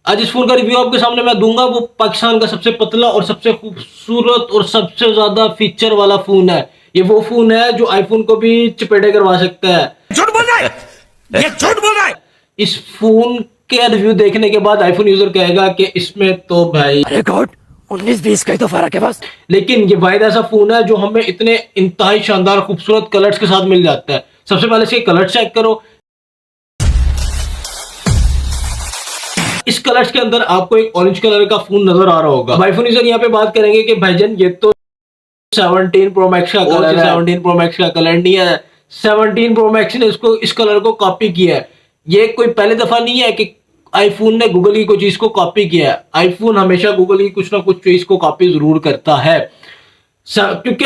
आज इस फोन का रिव्यू आपके सामने मैं दूंगा। वो पाकिस्तान का सबसे पतला और सबसे खूबसूरत और सबसे ज्यादा फीचर वाला फोन है। ये वो फोन है जो आईफोन को भी चपेटे करवा सकता है। झूठ बोल रहा है, ये झूठ बोल रहा है। इस फोन के रिव्यू देखने के बाद आईफोन यूजर कहेगा कि इसमें तो भाई अरे गॉड 19-20 का ही तो फर्क है बस। लेकिन ये वाहिद ऐसा फोन है जो हमें इतने इंतहाई शानदार खूबसूरत कलर्स के साथ मिल जाता है। सबसे पहले इसके कलर चेक करो। इस कलर्स के अंदर आपको एक ऑरेंज कलर का फोन नजर आ रहा होगा। आईफोन यूजर यहाँ पे बात करेंगे कि भाईजान ये तो 17 प्रो मैक्स का कलर है। 17 प्रो मैक्स का कलर नहीं है, 17 प्रो मैक्स ने इसको इस कलर को कॉपी किया है। ये कोई पहली दफा नहीं है कि आईफोन ने गूगल की कोई चीज को कॉपी किया है। आईफोन हमेशा गूगल की कुछ ना कुछ चीज को कॉपी जरूर करता है, क्योंकि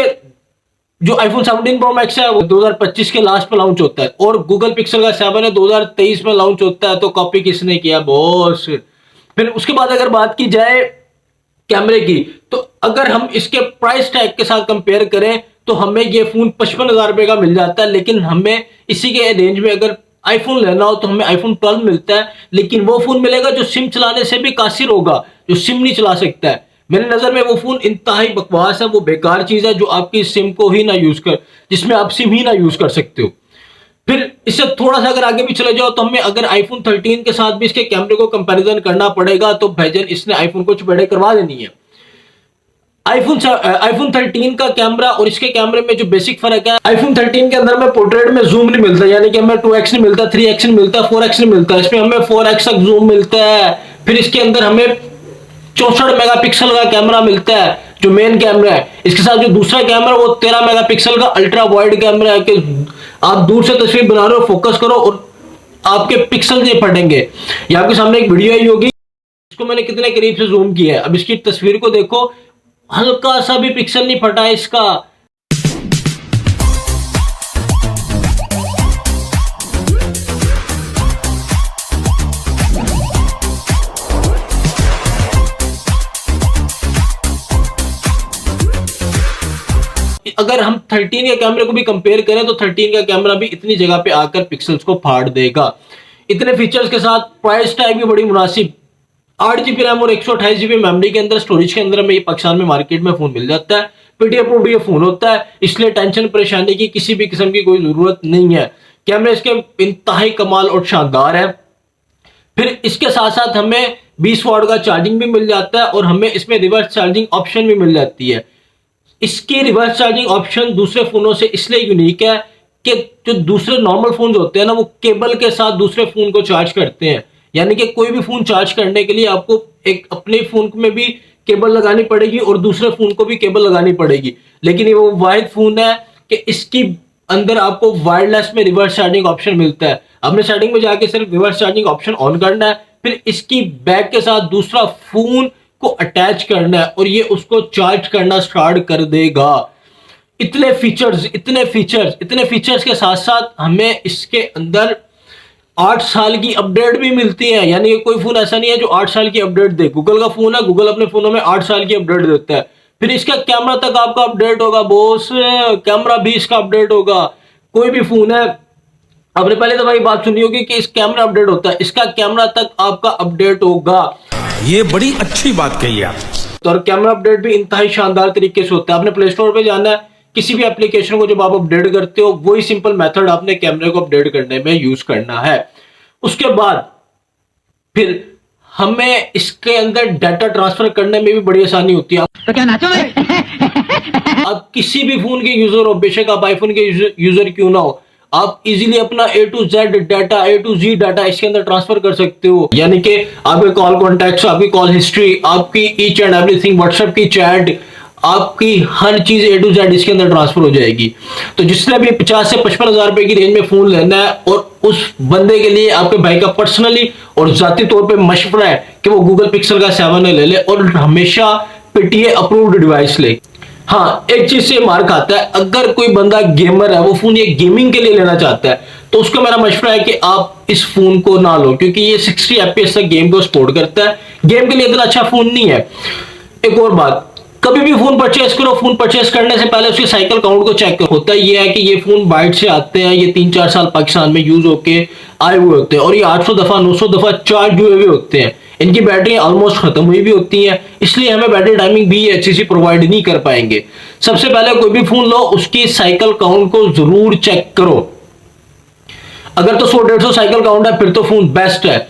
जो आईफोन 17 प्रो मैक्स है वो 2025 के लास्ट में लॉन्च होता है और गूगल पिक्सल का 7 है 2023 में लॉन्च होता है। तो कॉपी किसने किया बॉस? फिर उसके बाद अगर बात की जाए कैमरे की, तो अगर हम इसके प्राइस टैग के साथ कंपेयर करें तो हमें ये फोन 55,000 रुपए का मिल जाता है। लेकिन हमें इसी के रेंज में अगर आईफोन लेना हो तो हमें आईफोन 12 मिलता है। लेकिन वो फोन मिलेगा जो सिम चलाने से भी कासिर होगा, जो सिम नहीं चला सकता है। मेरी नजर में वो फोन इंतहाई बकवास है। वो बेकार चीज है जो आपकी सिम को ही ना यूज कर, जिसमें आप सिम ही ना यूज कर सकते हो। फिर इससे थोड़ा सा अगर आगे भी चले जाओ तो हमें अगर आईफोन 13 के साथ भी इसके कैमरे को कंपैरिजन करना पड़ेगा तो भाईजान इसने आईफोन को चपेटे करवा देनी है। आईफोन 13 का कैमरा और इसके कैमरे में जो बेसिक फर्क है, आईफोन 13 के अंदर में पोर्ट्रेट में जूम नहीं मिलता, यानी कि हमें 2x नहीं मिलता, 3x नहीं मिलता, 4x नहीं मिलता। इसमें हमें 4x तक जूम मिलता है। फिर इसके अंदर हमें 64 मेगापिक्सल का कैमरा मिलता है जो मेन कैमरा है। इसके साथ जो दूसरा कैमरा वो 13 मेगापिक्सल का अल्ट्रा वाइड कैमरा है कि आप दूर से तस्वीर बना रहे हो, फोकस करो और आपके पिक्सल नहीं फटेंगे। ये आपके सामने एक वीडियो आई होगी, इसको मैंने कितने करीब से जूम किया है। अब इसकी तस्वीर को देखो, हल्का सा भी पिक्सल नहीं फटा है इसका। अगर हम 13 के कैमरे को भी कंपेयर करें तो 13 का कैमरा भी इतनी जगह पे आकर पिक्सल्स को फाड़ देगा। इतने फीचर्स के साथ प्राइस टैग भी बड़ी मुनासिब, 8GB रैम और 128GB मेमोरी के अंदर स्टोरेज के अंदर में ये पाकिस्तान में मार्केट में फोन मिल जाता है। पीटीए अप्रूव्ड ये फोन होता है, इसलिए टेंशन परेशानी की किसी भी किस्म की कोई जरूरत नहीं है। कैमरे इसके इंतहाई कमाल और शानदार है। फिर इसके साथ साथ हमें 20 वॉट का चार्जिंग भी मिल जाता है और हमें इसमें रिवर्स चार्जिंग ऑप्शन भी मिल जाती है। इसकी रिवर्स चार्जिंग ऑप्शन दूसरे फोनों से इसलिए यूनिक है कि जो दूसरे नॉर्मल फोन होते हैं ना, वो केबल के साथ दूसरे फोन को चार्ज करते हैं। यानी कि कोई भी फोन चार्ज करने के लिए आपको एक अपने फोन में भी केबल लगानी पड़ेगी और दूसरे फोन को भी केबल लगानी पड़ेगी। लेकिन ये वो वाहिद फोन है कि इसकी अंदर आपको वायरलेस में रिवर्स चार्जिंग ऑप्शन मिलता है। आपने सेटिंग में जाके सिर्फ रिवर्स चार्जिंग ऑप्शन ऑन करना है, फिर इसकी बैक के साथ दूसरा फोन को अटैच करना है और ये उसको चार्ज करना स्टार्ट कर देगा। इतने फीचर्स के साथ साथ हमें इसके अंदर 8 साल की अपडेट भी मिलती है। यानी कि कोई फोन ऐसा नहीं है जो 8 साल की अपडेट दे। गूगल का फोन है, गूगल अपने फोनों में 8 साल की अपडेट देता है। फिर इसका कैमरा तक आपका अपडेट होगा बॉस, कैमरा भी इसका अपडेट होगा। कोई भी फोन है, आपने पहले दफा ये बात सुनी होगी कि इस कैमरा अपडेट होता है, इसका कैमरा तक आपका अपडेट होगा। ये बड़ी अच्छी बात कही आप। और कैमरा अपडेट भी इंतहाई शानदार तरीके से होता है। आपने प्ले स्टोर पे जाना है, किसी भी एप्लीकेशन को जब आप अपडेट करते हो वही सिंपल मेथड आपने कैमरे को अपडेट करने में यूज करना है। उसके बाद फिर हमें इसके अंदर डाटा ट्रांसफर करने में भी बड़ी आसानी होती है। तो क्या नाचो मैं? आप किसी भी फोन के यूजर हो, बेशक आप आईफोन के यूजर क्यों ना हो, आप इजीली अपना A to Z data, A to Z data इसके अंदर ट्रांसफर कर सकते हो। यानी कि आपके कॉल कॉन्टैक्ट्स, आपकी कॉल हिस्ट्री, आपकी ईच एंड एवरीथिंग, व्हाट्सएप की चैट, आपकी हर चीज A to Z इसके अंदर ट्रांसफर हो जाएगी। तो जिसने भी 50 से 55,000 रुपए की रेंज में फोन लेना है और उस बंदे के लिए आपके भाई का पर्सनली और जाती तौर पे मशवरा है कि वो गूगल पिक्सल का 7 ले ले और हमेशा पीटीए अप्रूव्ड डिवाइस ले। हाँ, एक चीज से मार खाता है, अगर कोई बंदा गेमर है, वो फोन ये गेमिंग के लिए लेना चाहता है, तो उसको मेरा मशवरा है कि आप इस फोन को ना लो, क्योंकि ये 60 FPS तक गेम को सपोर्ट करता है। गेम के लिए इतना अच्छा फोन नहीं है। एक और बात, कभी भी फोन परचेस करो, फोन परचेस करने से पहले उसके साइकिल काउंट को चेक करो। होता ये है कि ये फोन बाहर से आते हैं, ये 3-4 साल पाकिस्तान में यूज होके आए हुए होते हैं और ये 800 दफा 900 दफा चार्ज हुए हुए होते हैं। इनकी बैटरी ऑलमोस्ट खत्म हुई भी होती है, इसलिए हमें बैटरी टाइमिंग भी अच्छी सी प्रोवाइड नहीं कर पाएंगे। सबसे पहले कोई भी फोन लो, उसकी साइकिल काउंट को जरूर चेक करो। अगर तो 100-150 साइकिल काउंट है फिर तो फोन बेस्ट है।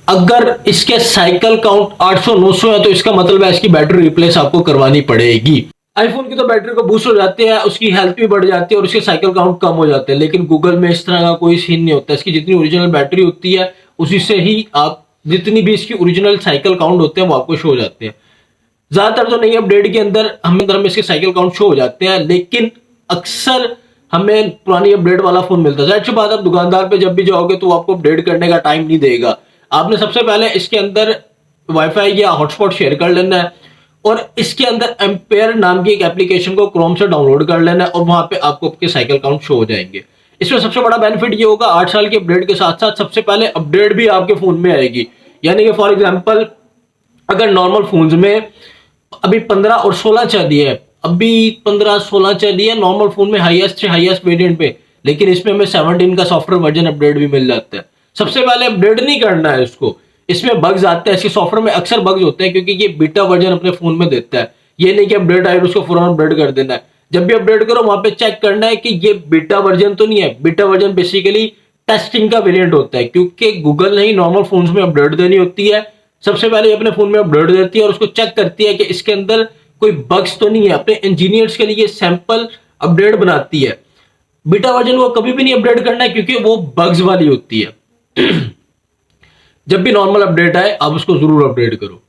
अगर इसके साइकिल काउंट 800-900 है तो इसका मतलब है इसकी बैटरी रिप्लेस आपको करवानी पड़ेगी। आईफोन की तो बैटरी को बूस्ट हो जाते हैं, उसकी हेल्थ भी बढ़ जाती है और उसके साइकिल काउंट कम हो जाते हैं, लेकिन गूगल में इस तरह का कोई सीन नहीं होता। इसकी जितनी ओरिजिनल बैटरी होती है उसी से ही आप जितनी भी इसकी ओरिजिनल साइकिल काउंट होते हैं वो आपको शो हो जाते हैं। ज्यादातर तो नहीं अपडेट के अंदर हमें इसके साइकिल काउंट शो हो जाते हैं, लेकिन अक्सर हमें पुरानी अपडेट वाला फोन मिलता है। अच्छी बात, आप दुकानदार पे जब भी जाओगे तो आपको अपडेट करने का टाइम नहीं देगा। आपने सबसे पहले इसके अंदर वाईफाई या हॉटस्पॉट शेयर कर लेना है और इसके अंदर एम्पेयर नाम की एक एप्लीकेशन को क्रोम से डाउनलोड कर लेना है और वहां पे आपको आपके साइकिल काउंट शो हो जाएंगे। इसमें सबसे बड़ा बेनिफिट ये होगा, 8 साल की अपडेट के साथ साथ सबसे पहले अपडेट भी आपके फोन में आएगी। यानी कि फॉर एग्जांपल अगर नॉर्मल फोन्स में अभी 15 और 16 चली है, अभी 15-16 चली है नॉर्मल फोन में हाईएस्ट से हाईएस्ट वेरिएंट पे, लेकिन इसमें हमें 17 का सॉफ्टवेयर वर्जन अपडेट भी मिल जाता है। सबसे पहले अपडेट नहीं करना है इसको, इसमें बग्स आते हैं, इसके सॉफ्टवेयर में अक्सर बग्स होते हैं क्योंकि ये बीटा वर्जन अपने फोन में देता है। ये नहीं कि अपडेट आए उसको फौरन अपडेट कर देना है। जब भी अपडेट करो वहां पे चेक करना है कि ये बीटा वर्जन तो नहीं है। बीटा वर्जन बेसिकली टेस्टिंग का वेरिएंट होता है, क्योंकि गूगल ने ही नॉर्मल फोन्स में अपडेट देनी होती है। सबसे पहले अपने फोन में अपडेट देती है और उसको चेक करती है कि इसके अंदर कोई बग्स तो नहीं है। अपने इंजीनियर्स के लिए सैंपल अपडेट बनाती है। बीटा वर्जन को कभी भी नहीं अपडेट करना है क्योंकि वो बग्स वाली होती है। जब भी नॉर्मल अपडेट आए आप उसको जरूर अपडेट करो।